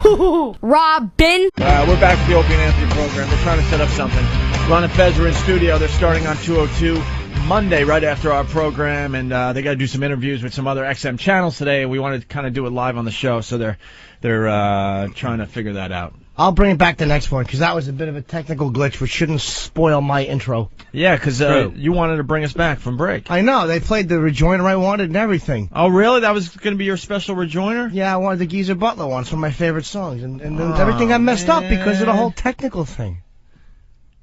HooHooHooRobin. We're back to the Opie and Anthony program. We're trying to set up something. Ron and Fez are in studio. They're starting on 202 Monday right after our program, and they got to do some interviews with some other XM channels today, and we wanted to kind of do it live on the show, so they're trying to figure that out. I'll bring it back the next one, because that was a bit of a technical glitch, which shouldn't spoil my intro. Yeah, because you wanted to bring us back from break. I know. They played the rejoinder I wanted and everything. Oh, really? That was going to be your special rejoinder? Yeah, I wanted the Geezer Butler one. It's one of my favorite songs. And then everything got messed up because of the whole technical thing.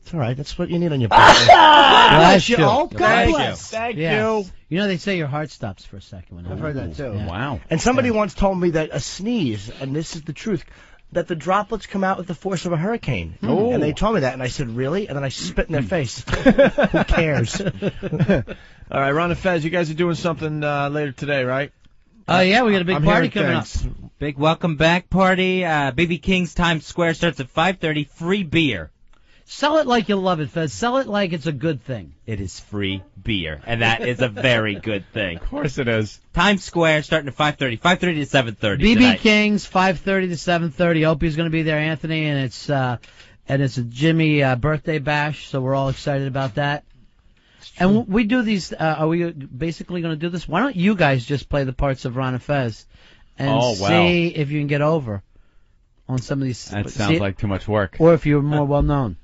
It's all right. That's what you need on your birthday. Bless you. Oh, God bless. Thank Yeah. you. You know, they say your heart stops for a second. When I've heard that, too. Yeah. Wow. And somebody once told me that a sneeze, and this is the truth, that the droplets come out with the force of a hurricane. Oh. And they told me that, and I said, really? And then I spit in their face. Who cares? All right, Ron and Fez, you guys are doing something later today, right? Yeah, we got a big I'm party hearing coming up. things. Big welcome back party. BB King's Times Square starts at 5:30. Free beer. Sell it like you love it, Fez. Sell it like it's a good thing. It is free beer, and that is a very good thing. Of course it is. Times Square starting at 5:30. 5:30 to 7:30. BB tonight. King's 5:30 to 7:30. Opie's going to be there, Anthony, and it's a Jimmy birthday bash, so we're all excited about that. And we do these. Are we basically going to do this? Why don't you guys just play the parts of Ron and Fez and see if you can get over on some of these? That sounds like too much work. Or if you're more well known.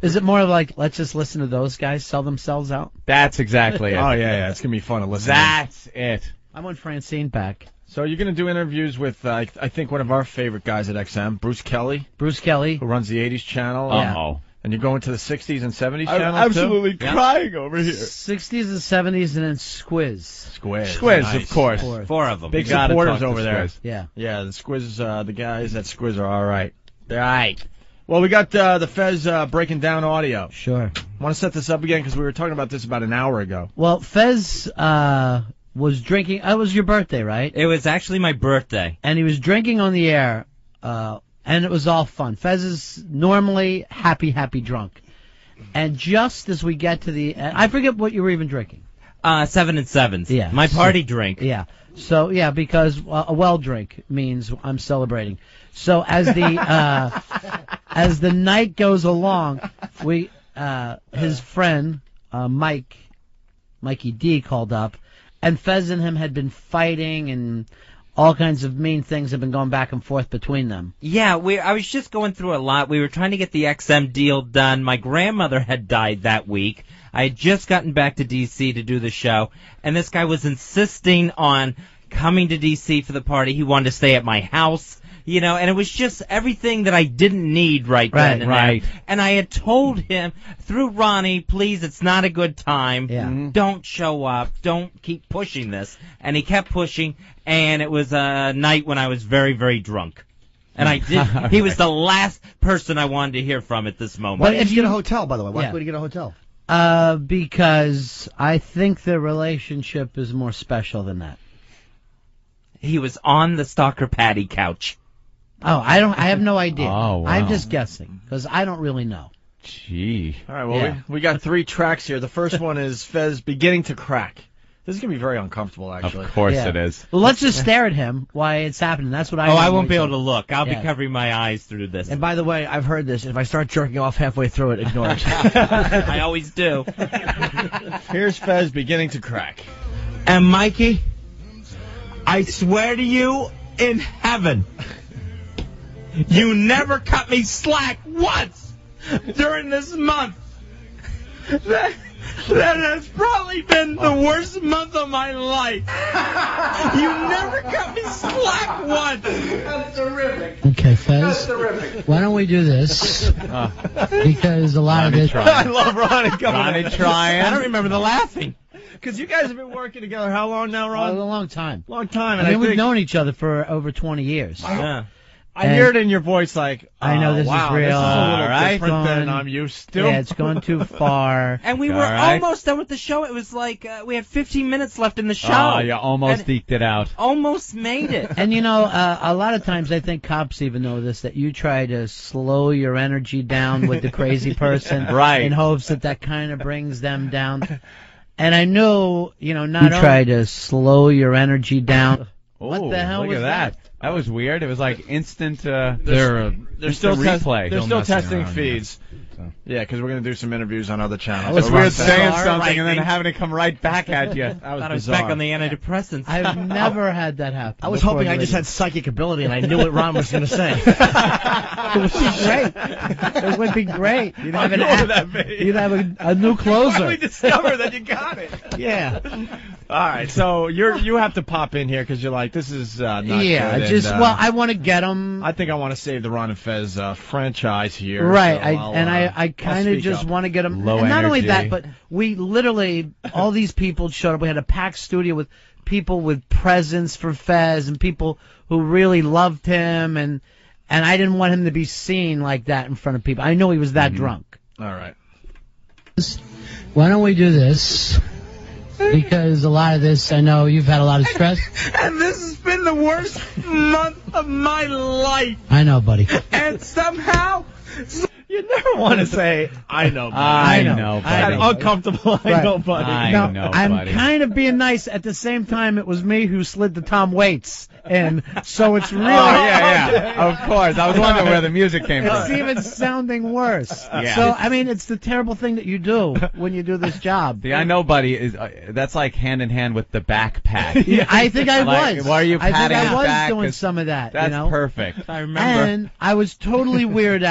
Is it more like, let's just listen to those guys sell themselves out? That's exactly it. Oh, yeah, it's going to be fun to listen to. That's it. I want Francine back. So you're going to do interviews with, I think, one of our favorite guys at XM, Bruce Kelly, Who runs the 80s channel. Uh-oh. And you're going to the 60s and 70s I'm channel, absolutely too? crying over here. 60s and 70s and then Squiz. Squiz, Nice. of course. Four of them. Big You gotta supporters talk to over there. Squiz. Yeah. Yeah, the Squiz, the guys at Squiz are all right. They're all right. Well, we got the Fez breaking down audio. Sure. Want to set this up again because we were talking about this about an hour ago. Well, Fez was drinking. It was your birthday, right? It was actually my birthday. And he was drinking on the air, and it was all fun. Fez is normally happy drunk. And just as we get to the I forget what you were even drinking. 7 and 7s. Yeah. My party drink. Yeah. So, yeah, because a well drink means I'm celebrating. So as the night goes along, his friend, Mikey D called up, and Fez and him had been fighting, and all kinds of mean things have been going back and forth between them. Yeah, I was just going through a lot. We were trying to get the XM deal done. My grandmother had died that week. I had just gotten back to D.C. to do the show, and this guy was insisting on coming to D.C. for the party. He wanted to stay at my house. And it was just everything that I didn't need right then and there. And I had told him through Ronnie, please, it's not a good time. Yeah. Don't show up. Don't keep pushing this. And he kept pushing, and it was a night when I was very, very drunk. And he was the last person I wanted to hear from at this moment. Why did you get a hotel, by the way? Why would you get a hotel? Because I think the relationship is more special than that. He was on the Stalker Patty couch. Oh, I have no idea. Oh, wow. I'm just guessing, because I don't really know. Gee. All right, well, Yeah. we got 3 tracks here. The first one is Fez beginning to crack. This is going to be very uncomfortable, actually. Of course Yeah. it is. Well, let's just stare at him while it's happening. That's what I I normally won't be able do. to look. I'll be Yeah. covering my eyes through this. And by the way, I've heard this. If I start jerking off halfway through it, ignore it. I always do. Here's Fez beginning to crack. And Mikey, I swear to you in heaven, you never cut me slack once during this month. That has probably been the worst month of my life. You never cut me slack once. That's terrific. Okay, Fez. That's terrific. Why don't we do this? Because a lot of it. I love Ronnie coming in. I don't remember the laughing. Because you guys have been working together how long now, A Ron? long time. Long time. I And mean, we've think known each other for over 20 years. Yeah. I hear it in your voice like, I know this is wow, real. This is a little All right. different than Gone. I'm used to. Yeah, it's gone too far. And we were All right. almost done with the show. It was like we had 15 minutes left in the show. Oh, you almost And eked it out. almost made it. And you know, a lot of times I think cops even know this, that you try to slow your energy down with the crazy person, Right. in hopes that kind of brings them down. And I know, not you try to slow your energy down. What the hell look was at that? That was weird. It was like instant. They're still replay. They're still testing around, feeds. So. Yeah, because we're going to do some interviews on other channels. It's So weird Ron saying Fez- something and then having it come right back at you. That was Thought I was bizarre. back on the antidepressants. I've never had that happen. I was before hoping I the just radio. had psychic ability and I knew what Ron was going to say. It would be great. It would be great. You'd have you'd have a new closer. Finally discovered that you got it. Yeah. All right, so you have to pop in here because you're like, this is not Yeah, good. just and, well, I want to get them. I think I want to save the Ron and Fez franchise here. Right, so I kind of speak just up. want to get them. Low and not only energy. that, but we literally all these people showed up. We had a packed studio with people with presents for Fez and people who really loved him, and I didn't want him to be seen like that in front of people. I know he was that drunk. All right. Why don't we do this? Because a lot of this, I know you've had a lot of stress. And this has been the worst month of my life. I know, buddy. And somehow, You never want to say, I know, buddy. I know. know, I buddy. know. Uncomfortable, I Right. know, buddy. I No, know, I'm buddy. kind of being nice. At the same time, it was me who slid the Tom Waits, and so it's really. Oh yeah. Of course. I was wondering where the music came It's from. even sounding worse. Yeah. So I mean, it's the terrible thing that you do when you do this job. The I know, buddy, is that's like hand in hand with the backpack. Yeah, I think I Like, was. why are you I think patting I his was back? doing 'Cause some of that. That's you know? perfect. I remember. And I was totally weirded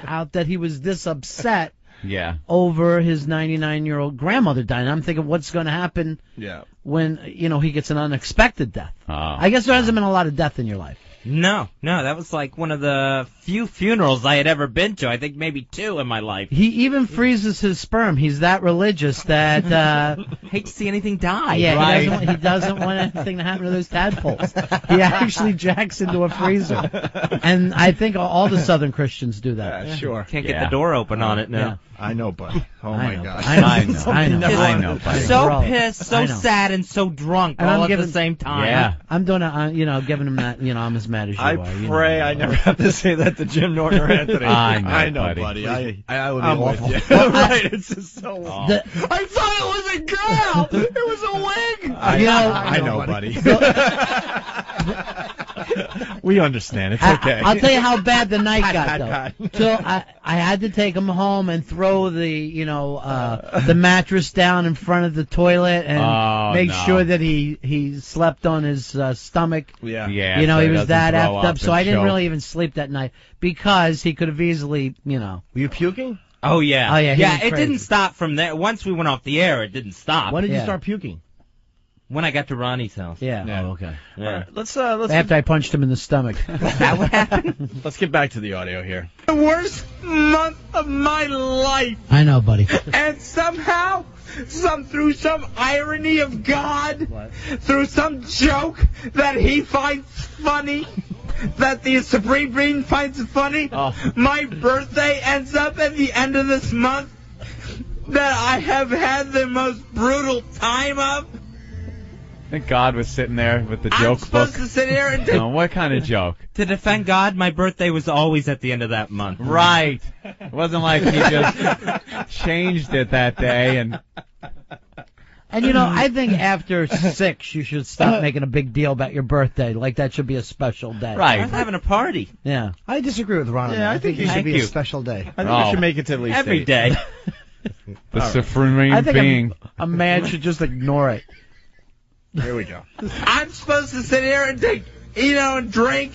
out that he was this upset Yeah. over his 99-year-old grandmother dying. I'm thinking, what's going to happen Yeah. when he gets an unexpected death? Oh. I guess there hasn't been a lot of death in your life. No, that was like one of the few funerals I had ever been to. I think maybe 2 in my life. He even freezes his sperm. He's that religious that Hate to see anything die. yeah, Right. he doesn't want anything to happen to those tadpoles. He actually jacks into a freezer, and I think all the Southern Christians do that. Yeah, sure. Can't get Yeah. the door open on it now. Yeah. I know, buddy. Oh, I my know. gosh. I know. I know. I know. I know, buddy. We're So all- pissed, I so know. sad, and so drunk And all I'm at giving- the same time. Yeah. I'm doing giving him that. I'm as mad as you I are. you pray know. I never have to say that to Jim Norton or Anthony. I know, buddy. buddy. I would be I'm awful. with you. Right, it's just so awful. The- I thought it was a girl. It was a wig. I know, buddy. We understand. It's okay. I'll tell you how bad the night got Pat. though. So I had to take him home and throw the mattress down in front of the toilet and Oh, make no. sure that he slept on his stomach. Yeah. Yeah. He so was doesn't that throw effed up, so and I didn't choke. really even sleep that night because he could have easily, Were you puking? Oh yeah. Oh, yeah, he went It crazy. didn't stop from there. Once we went off the air, it didn't stop. When did you Yeah. start puking? When I got to Ronnie's house. Yeah. Oh, okay. Yeah. All right, let's let's After I punched him in the stomach. That what happened? let's get back to the audio here. the worst month of my life. I know, buddy. And somehow, through some irony of God, through some joke that he finds funny, that the Supreme Being finds funny, my birthday ends up at the end of this month that I have had the most brutal time of. I think God was sitting there with the I'm joke book. supposed to sit here and Oh, what kind of joke? To defend God, my birthday was always at the end of that month. Right. It wasn't like he just changed it that day and And I think after 6, you should stop making a big deal about your birthday. Like that should be a special day. I was right. having a party Yeah. I disagree with Ron. on Yeah, that. I I think think it should thank be you. a special day. I think Oh. we should make it to at least every 8. day. The supreme I think being. a man should just ignore it. Here we go. I'm supposed to sit here and take, and drink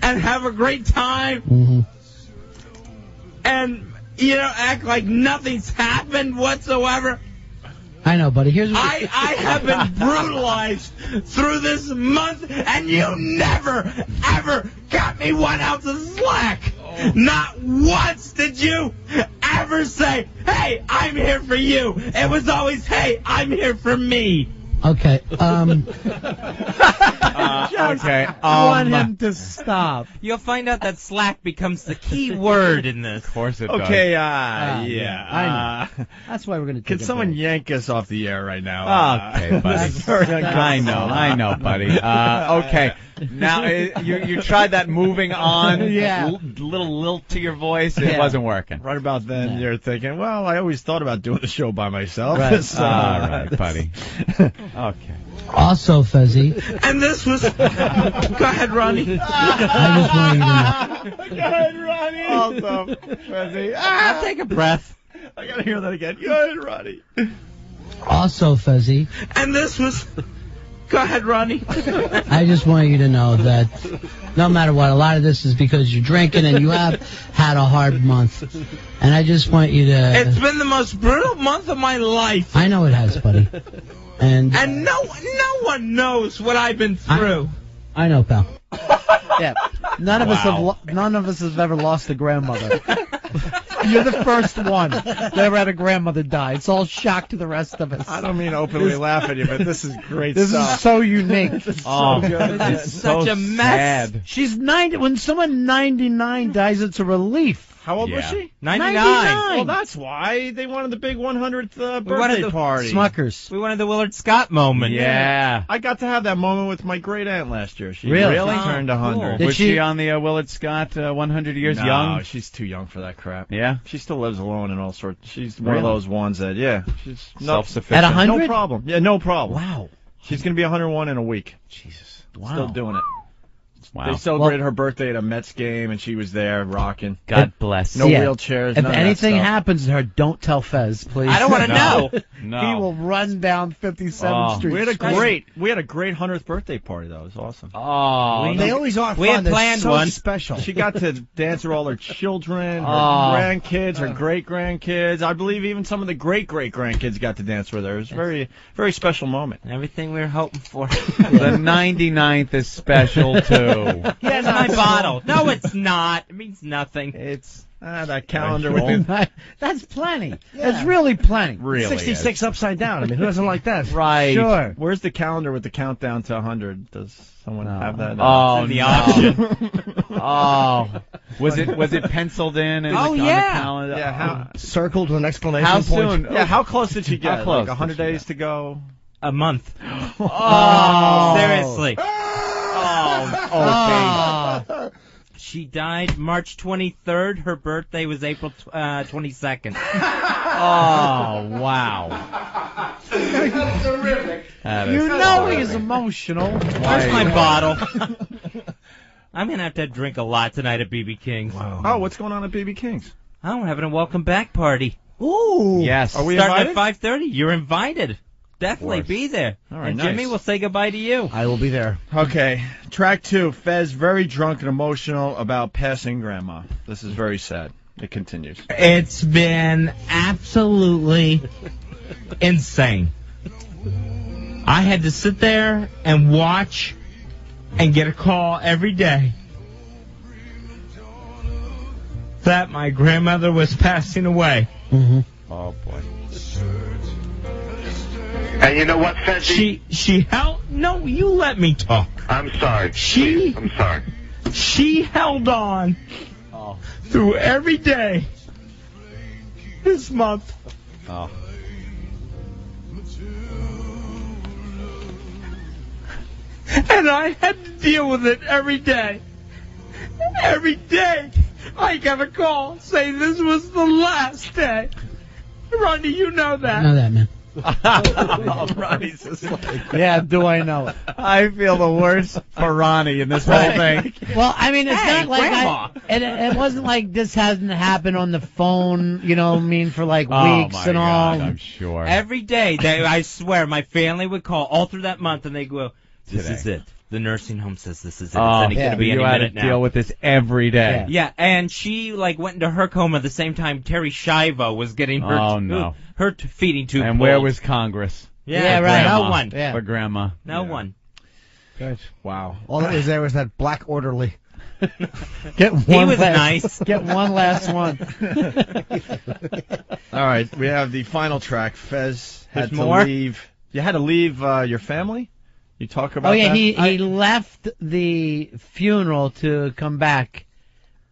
and have a great time Mm-hmm. and, act like nothing's happened whatsoever. I know, buddy. Here's what I have been brutalized through this month, and you never, ever got me 1 ounce of slack. Not once did you ever say, hey, I'm here for you. It was always, hey, I'm here for me. Okay. Okay. I want him to stop. You'll find out that slack becomes the key word in this. Of course it does. Okay, yeah, yeah. That's why we're going to Can take a someone break. yank us off the air right now? Okay, buddy. That's very uncomfortable. I know, buddy. Okay. Now, you tried that moving on, Yeah. little lilt to your voice. It Yeah. wasn't working. Right about then, Yeah. you're thinking, well, I always thought about doing a show by myself. Right. So, All right, buddy. Okay. Also, Fezzy, And this was... Go ahead, Ronnie. I just want you to know. Go ahead, Ronnie. Also, Fezzy. I'll take a breath. I gotta hear that again. Go ahead, Ronnie. Also, Fezzy, And this was... Go ahead, Ronnie. I just want you to know that no matter what, a lot of this is because you're drinking and you have had a hard month. And I just want you It's to... been the most brutal month of my life. I know it has, buddy. And No one knows what I've been through. I know, pal. Yeah. None of us have ever lost a grandmother. You're the first one that ever had a grandmother die. It's all shock to the rest of us. I don't mean to openly laugh at you, but this is great This stuff. is so unique. Oh, It's such a mess. sad. She's 90. When someone 99 dies, it's a relief. How old was she? 99. Well, that's why they wanted the big 100th birthday wanted the party. Smuckers. We wanted the Willard Scott moment. Yeah. I got to have that moment with my great aunt last year. She Really? turned 100. Did Was she- she on the Willard Scott 100 Years No, Young? she's too young for that crap. Yeah. She still lives alone and all sorts. She's one of Really? those ones that, she's Self-sufficient. At 100? No problem. Yeah, no problem. Wow. She's going to be 101 in a week. Jesus. Still doing it. Wow. They celebrated her birthday at a Mets game, and she was there rocking. God bless. No Yeah. wheelchairs. If none of that anything stuff. happens to her, don't tell Fez, please. I don't want to know. No. He will run down 57th Oh. Street. We had a great 100th birthday party though. It was awesome. Oh. They always are We fun. had They're planned so one. special. She got to dance with all her children, her Oh. grandkids, her great grandkids. I believe even some of the great grandkids got to dance with her. It was a very, very special moment. Everything we were hoping for. The 99th is special too. Here's my bottle. No, it's not. It means nothing. It's that calendar with the That's plenty. That's really plenty. Really 66 upside down. I mean, who doesn't like that? Right. Sure. Where's the calendar with the countdown to 100? Does someone have that? Oh, in the no. option. Oh. Was it penciled in? And Oh, on the yeah. calendar? Yeah, how- Circled with an exclamation How point. soon? Yeah, how close did she get? How close Like 100 did she days to go? A month. Oh. Seriously. Oh. She died March 23rd. Her birthday was April 22nd. Oh, wow. That is You know terrific. he's emotional. Where's my bottle? I'm going to have drink a lot tonight at BB King's. Oh, what's going on at BB King's? Oh, we're having a welcome back party. Ooh. Yes. Are we Starting invited? at 5:30. You're invited. Definitely course. be there. All right, and nice. Jimmy will say goodbye to you. I will be there. Okay, track 2. Fez very drunk and emotional about passing grandma. This is very sad. It continues. It's been absolutely insane. I had to sit there and watch and get a call every day that my grandmother was passing away. Mm-hmm. Oh, boy. And you know what, Fezzy? She held... No, you let me talk. I'm sorry. She- I'm sorry. She held on through every day this month. Oh. And I had to deal with it every day. Every day, I got a call saying this was the last day. Ronnie, you know I that. know that, man. Oh, Ronnie's just like, Yeah, do I know it? I feel the worst for Ronnie in this whole thing. Well, I mean, it's Hey, not like Grandma. it wasn't like this hasn't happened on the phone, you know what I mean, for like Oh, weeks my and all. God, I'm sure. Every day, I swear, my family would call all through that month, and they go, "This Today. is it. The nursing home says this is it. Oh, It's going to be you any had to minute now." deal with this every day. Yeah, and she went into her coma the same time Terry Schiavo was getting her Oh, no. feeding tube. And where pulled. was Congress? Yeah, right. No Grandma. one. Yeah. For Grandma. No one. Good. Wow. All that was there was that black orderly. Get one He was last, nice. Get one last one. All right, we have the final track. Fez had There's to more? leave. You had to leave your family? You talk about Oh yeah, that? he left the funeral to come back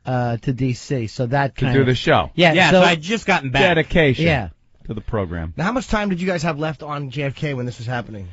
to DC, so that To kind do of the show. Yeah, so so I just gotten back. Dedication yeah. to the program. Now, how much time did you guys have left on JFK when this was happening?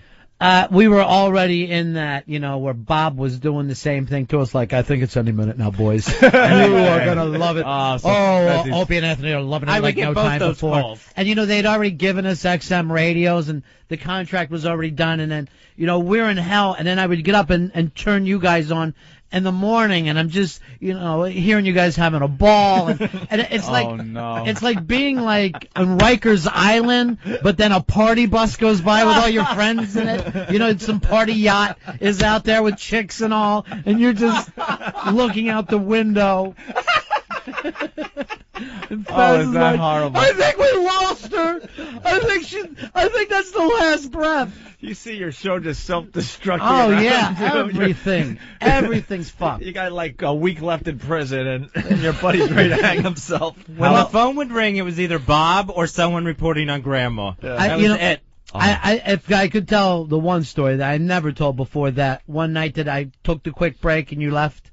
We were already in that, where Bob was doing the same thing to us, like, I think it's any minute now, boys. You are going to love it. Opie and Anthony are loving it I like would get no both time those before. calls. And, they'd already given us XM radios, and the contract was already done, and then, we're in hell, and then I would get up and turn you guys on in the morning, and I'm just, hearing you guys having a ball, and it's like, it's like being like on Rikers Island, but then a party bus goes by with all your friends in it. Some party yacht is out there with chicks and all, and you're just looking out the window. And Fez is that horrible? I think we lost her. I think that's the last breath. You see your show just self-destructing. Oh around yeah, you. everything. Everything's fucked. You got like a week left in prison, and your buddy's ready to hang himself. When the phone would ring, it was either Bob or someone reporting on Grandma. That was it. If I could tell the one story that I never told before, that one night that I took the quick break and you left.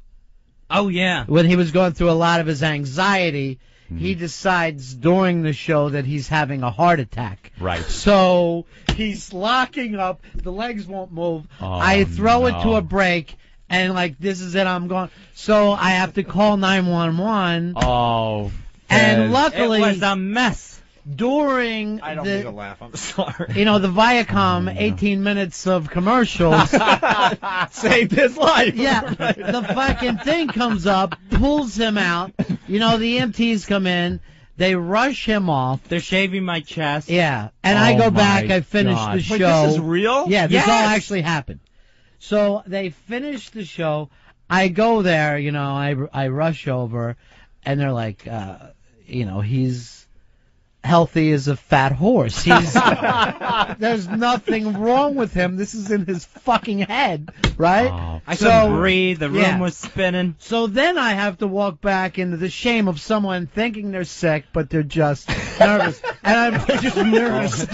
Oh, yeah. When he was going through a lot of his anxiety, he decides during the show that he's having a heart attack. Right. So he's locking up. The legs won't move. I throw it to a break, and like, this is it. I'm going. So I have to call 911. Oh. And luckily, it was a mess. During I don't need to laugh. I'm sorry. the Viacom 18 minutes of commercials saved his life. Yeah, the fucking thing comes up, pulls him out. The EMTs come in, they rush him off. They're shaving my chest. Yeah, and I go back. I finish the show. Wait, this is real? Yeah, this all actually happened. So they finish the show. I go there. I rush over, and they're like, he's healthy as a fat horse. There's nothing wrong with him. This is in his fucking head, right? I couldn't breathe. The room was spinning. So then I have to walk back into the shame of someone thinking they're sick, but they're just nervous. And I'm just nervous.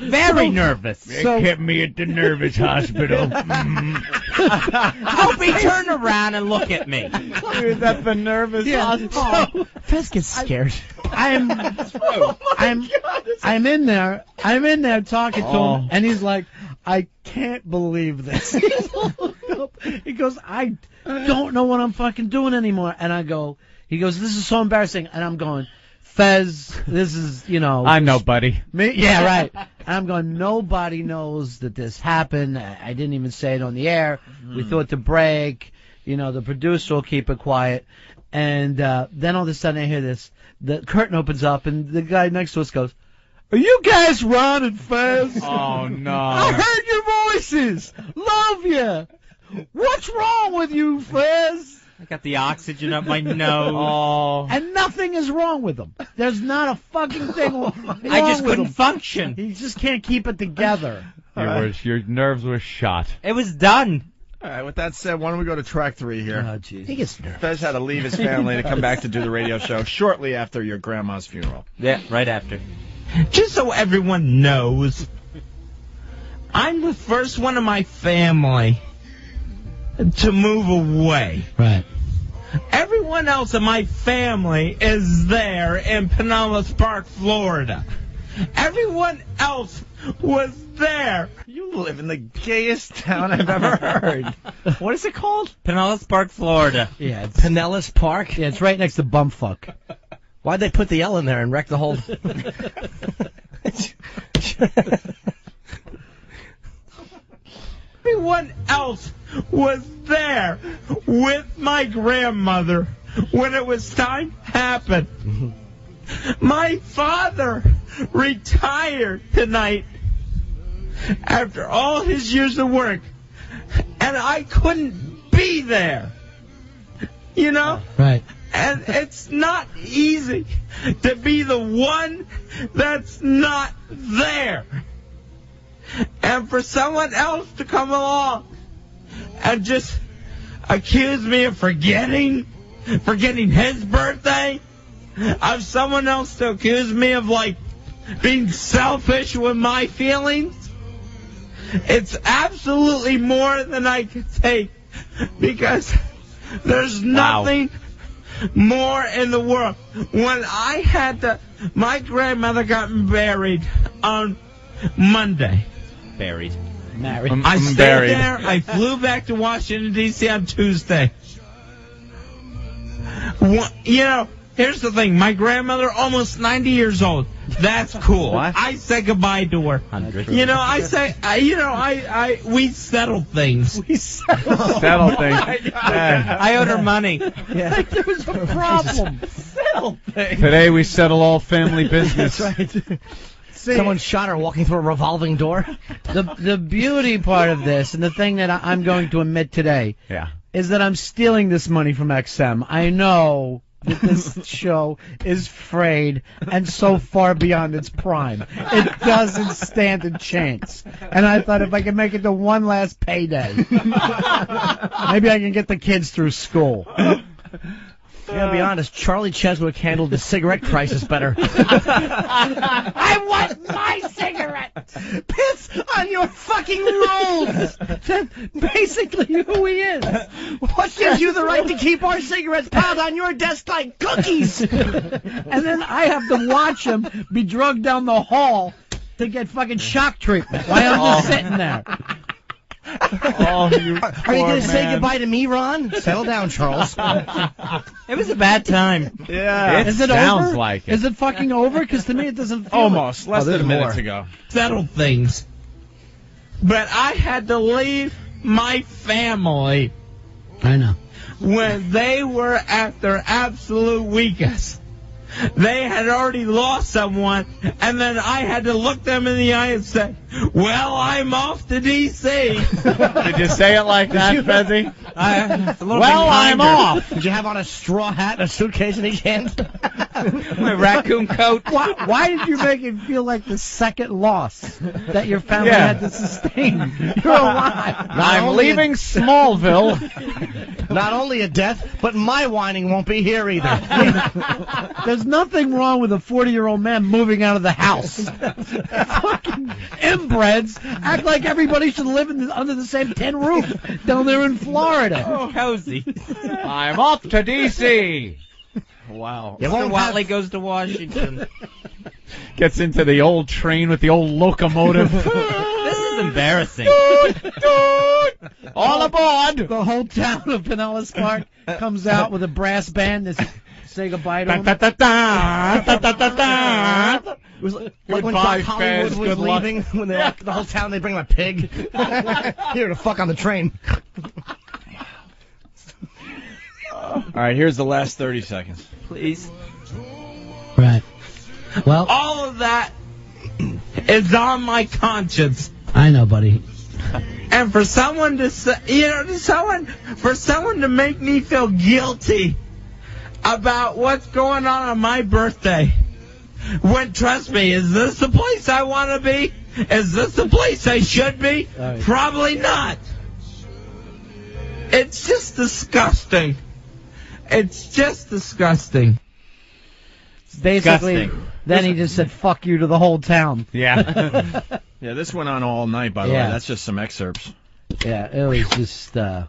Very nervous. They kept me at the nervous hospital. Opie, turn around and look at me. Dude, that's the nervous hospital. Fez gets scared. I'm in there talking to him, and he's like, I can't believe this. He goes, I don't know what I'm fucking doing anymore. And he goes, this is so embarrassing. And I'm going, Fez, this is, I'm nobody. Me, yeah, right. And I'm going, nobody knows that this happened. I didn't even say it on the air. We thought to break. The producer will keep it quiet. And then all of a sudden I hear this. The curtain opens up, and the guy next to us goes, are you guys Ron and Fez? Oh, no. I heard your voices. Love you. What's wrong with you, Fez? I got the oxygen up my nose. Oh. And nothing is wrong with him. There's not a fucking thing wrong I just with couldn't him. function. He just can't keep it together. Your nerves were shot. It was done. All right, with that said, why don't we go to track 3 here? Oh, jeez. He gets nervous. Fez had to leave his family to come back to do the radio show shortly after your grandma's funeral. Yeah, right after. Just so everyone knows, I'm the first one in my family to move away. Right. Everyone else in my family is there in Pinellas Park, Florida. Everyone else was there. You live in the gayest town I've ever heard. What is it called? Pinellas Park, Florida. Yeah, it's, Pinellas Park? yeah, it's right next to Bumfuck. Why'd they put the L in there and wreck the whole... Everyone else was there with my grandmother when it was time to happen. My father retired tonight after all his years of work, and I couldn't be there. Right. And it's not easy to be the one that's not there. And for someone else to come along and just accuse me of forgetting his birthday, of someone else to accuse me of, being selfish with my feelings, it's absolutely more than I can take, because there's nothing more in the world. When my grandmother got buried on Monday. Buried. Married. I stayed buried. there. I flew back to Washington, D.C. on Tuesday. You know, here's the thing. My grandmother, almost 90 years old. That's cool. What? I say goodbye to her. 100. You know, we settle things. Settle things. I owed her money. Like there was a problem. Today we settle all family business. Someone shot her walking through a revolving door. The beauty part of this, and the thing that I'm going to admit today, Yeah. is that I'm stealing this money from XM. I know that this show is frayed and so far beyond its prime. It doesn't stand a chance. And I thought if I could make it to one last payday, maybe I can get the kids through school. I gotta be honest, Charlie Cheswick handled the cigarette crisis better. I want my cigarette! Piss on your fucking rules! That's basically who he is. What gives you the right to keep our cigarettes piled on your desk like cookies? And then I have to watch him be drugged down the hall to get fucking shock treatment while I'm just sitting there. Oh, you Are you gonna say goodbye to me, Ron? Settle down, Charles. It was a bad time. Yeah. Is it sounds over? like it. Is it fucking over? Because to me it doesn't feel Almost. Less than there's a minute more. to go. Settle things. But I had to leave my family I know. when they were at their absolute weakest. They had already lost someone, and then I had to look them in the eye and say, well, I'm off to D.C. Did you say it like that, Fezzy? Well, I'm off. Did you have on a straw hat and a suitcase in each hand? My raccoon coat. Why did you make it feel like the second loss that your family Yeah. had to sustain? You're alive. I'm only leaving Smallville. Not only a death, but my whining won't be here either. There's nothing wrong with a 40-year-old man moving out of the house. Fucking inbreds act like everybody should live under the same tin roof down there in Florida. Oh, cozy. I'm off to D.C. Wow. You Mr. won't have- Whatley goes to Washington. Gets into the old train with the old locomotive. This is embarrassing. All aboard. The whole town of Pinellas Park comes out with a brass band to say goodbye to him. It was like when Goodbye, Doc Hollywood Fez. was Good luck. leaving, when the whole town, they bring him a pig. Here to fuck on the train. All right, here's the last 30 seconds. Please. Right. Well, All of that is on my conscience. I know, buddy. And for someone to say, for someone to make me feel guilty about what's going on my birthday, when, trust me, is this the place I want to be? Is this the place I should be? Right. Probably not. It's just disgusting. It's just disgusting. Basically, Disgusting. then he just said "fuck you" to the whole town. Yeah. Yeah, this went on all night, by the Yeah. way. That's just some excerpts. Yeah, it was just, it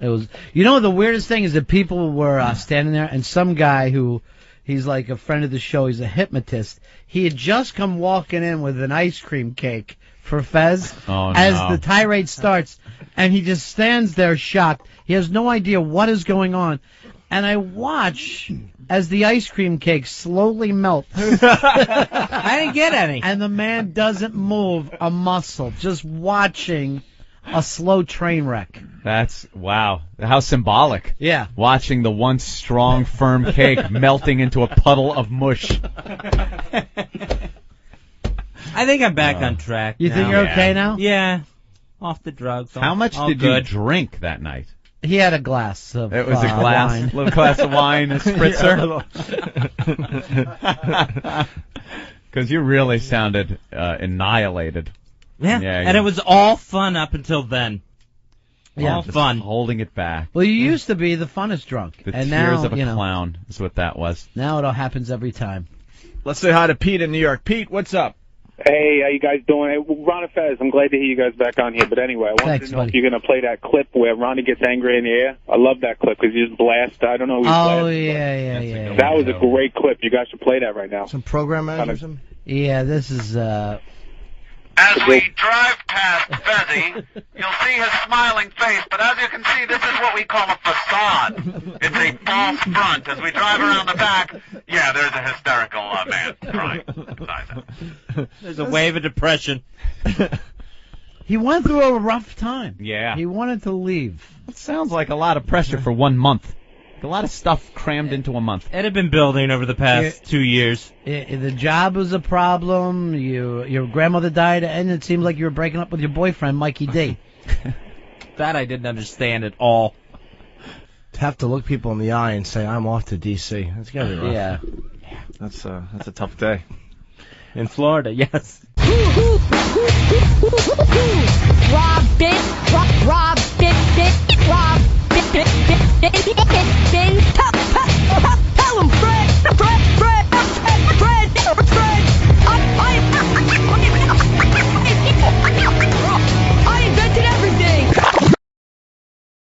was, you know, the weirdest thing is that people were standing there, and some guy who, he's like a friend of the show, he's a hypnotist, he had just come walking in with an ice cream cake for Fez Oh, as no. the tirade starts, and he just stands there shocked. He has no idea what is going on. And I watch as the ice cream cake slowly melts. I didn't get any. And the man doesn't move a muscle, just watching a slow train wreck. That's, wow. How symbolic. Yeah. Watching the once strong, firm cake melting into a puddle of mush. I think I'm back on track. You think now. you're Yeah. okay now? Yeah. Off the drugs. How much all did good. you drink that night? He had a glass of It was a glass, wine. little glass of wine, a spritzer. Because you really sounded annihilated. Yeah. Yeah, And yeah. it was all fun up until then. Yeah. All Just fun. holding it back. Well, you used to be the funnest drunk, The and tears now of a you know. clown is what that was. Now it all happens every time. Let's say hi to Pete in New York. Pete, what's up? Hey, how you guys doing? Hey, Ron and Fez, I'm glad to hear you guys back on here. But anyway, I wanted Thanks, to know buddy. if you're going to play that clip where Ronnie gets angry in the air. I love that clip because you just blast. I don't know who Oh blasted. yeah. That was a great clip. You guys should play that right now. Some program managers. Yeah, this is As we drive past Fezzy, you'll see his smiling face, but as you can see, this is what we call a facade. It's a false front. As we drive around the back, yeah, there's a hysterical man crying beside him. There's a wave of depression. He went through a rough time. Yeah. He wanted to leave. It sounds like a lot of pressure for 1 month. A lot of stuff crammed into a month. It had been building over the past 2 years. The job was a problem. Your grandmother died, and it seemed like you were breaking up with your boyfriend, Mikey D. That I didn't understand at all. To have to look people in the eye and say, I'm off to D.C. That's got to be rough. Yeah. That's a tough day. In Florida, yes. Robin,